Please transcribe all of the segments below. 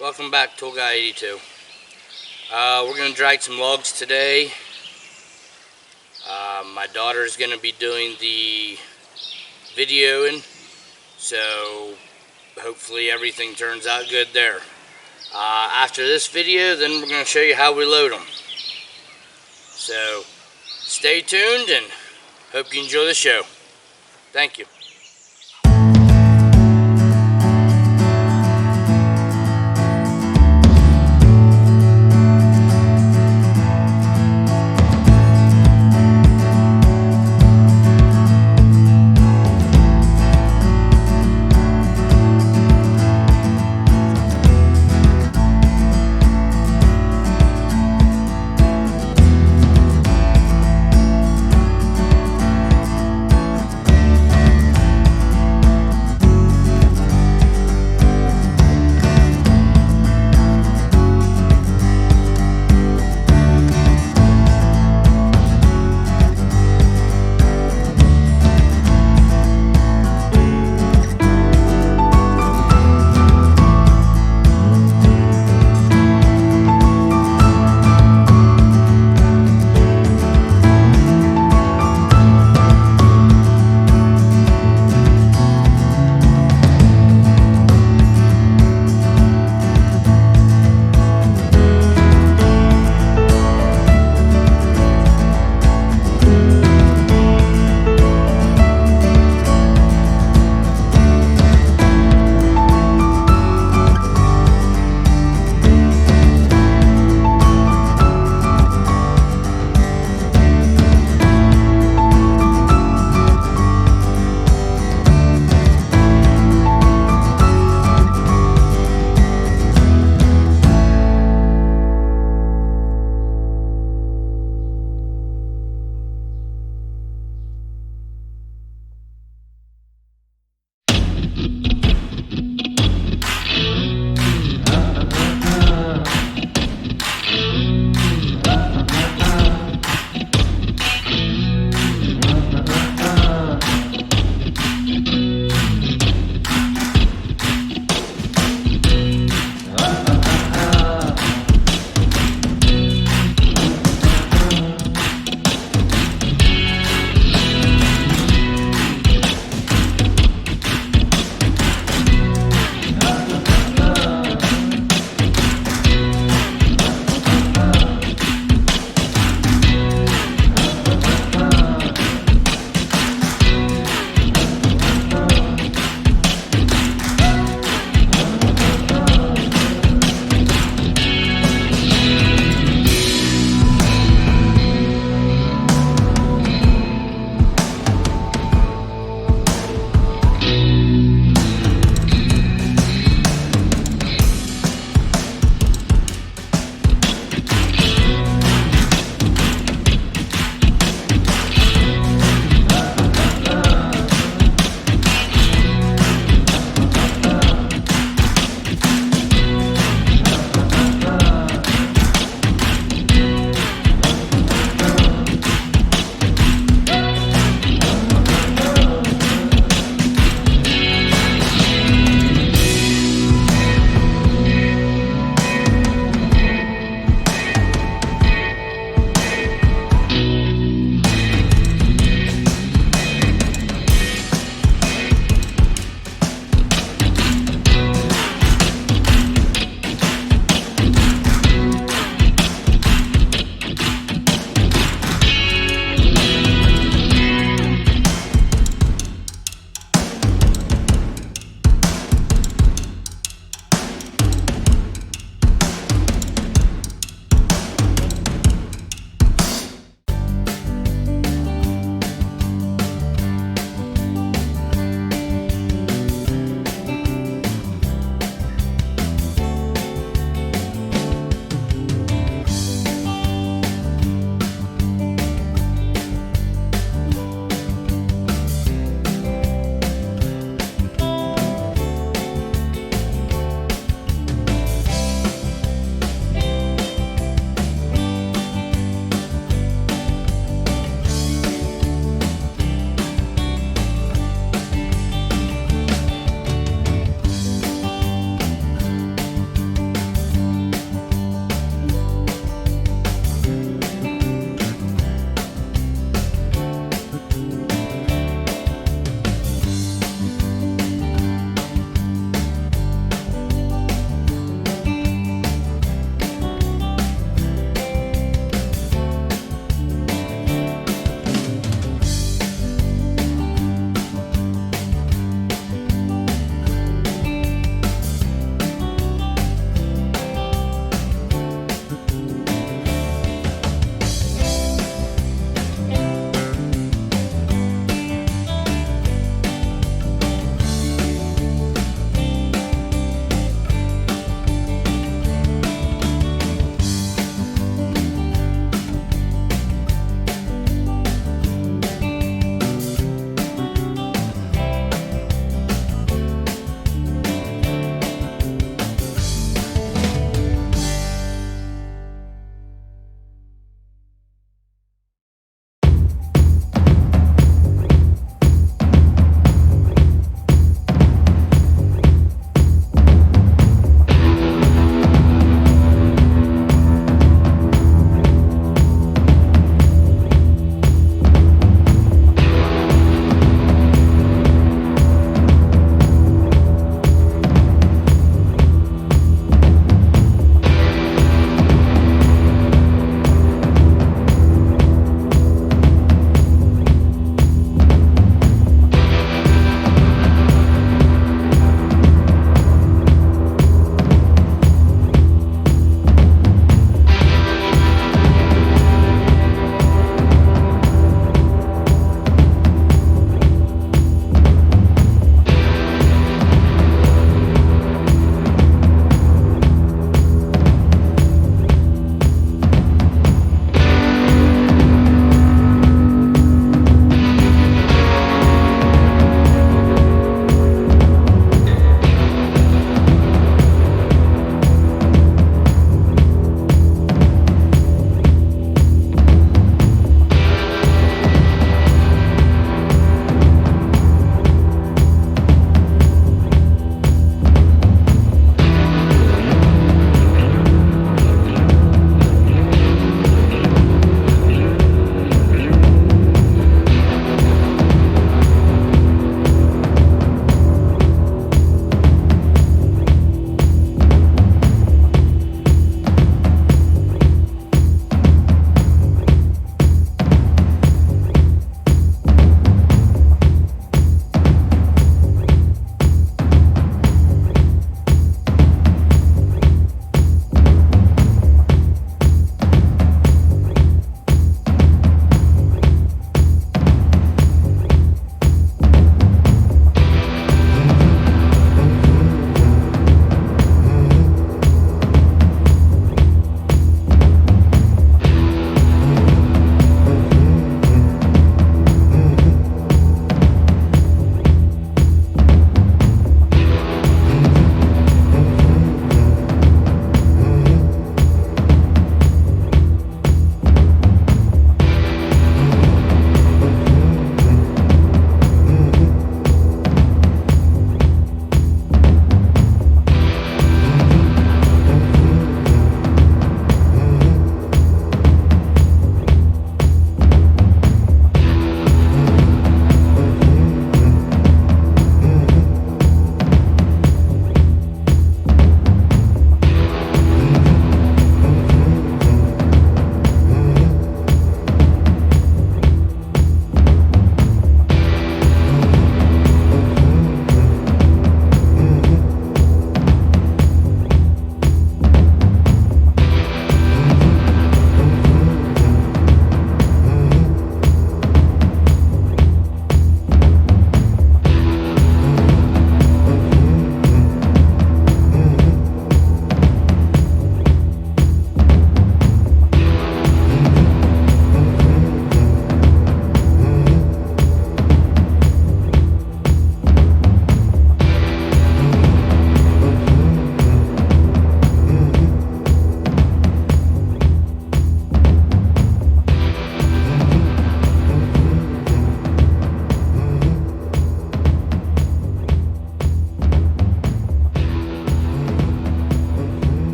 Welcome back, Tool Guy 82. We're going to drag some logs today. My daughter's going to be doing the videoing, so hopefully everything turns out good there. After this video, then we're going to show you how we load them. So stay tuned and hope you enjoy the show. Thank you.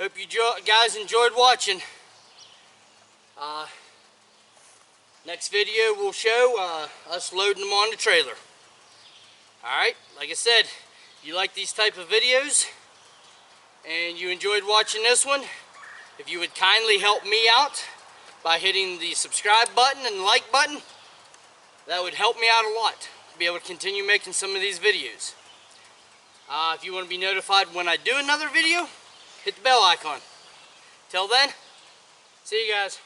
Hope you guys enjoyed watching. Next video will show us loading them on the trailer. Alright, like I said, if you like these type of videos and you enjoyed watching this one, if you would kindly help me out by hitting the subscribe button and the like button, that would help me out a lot to be able to continue making some of these videos. If you want to be notified when I do another video, hit the bell icon. Till then, see you guys.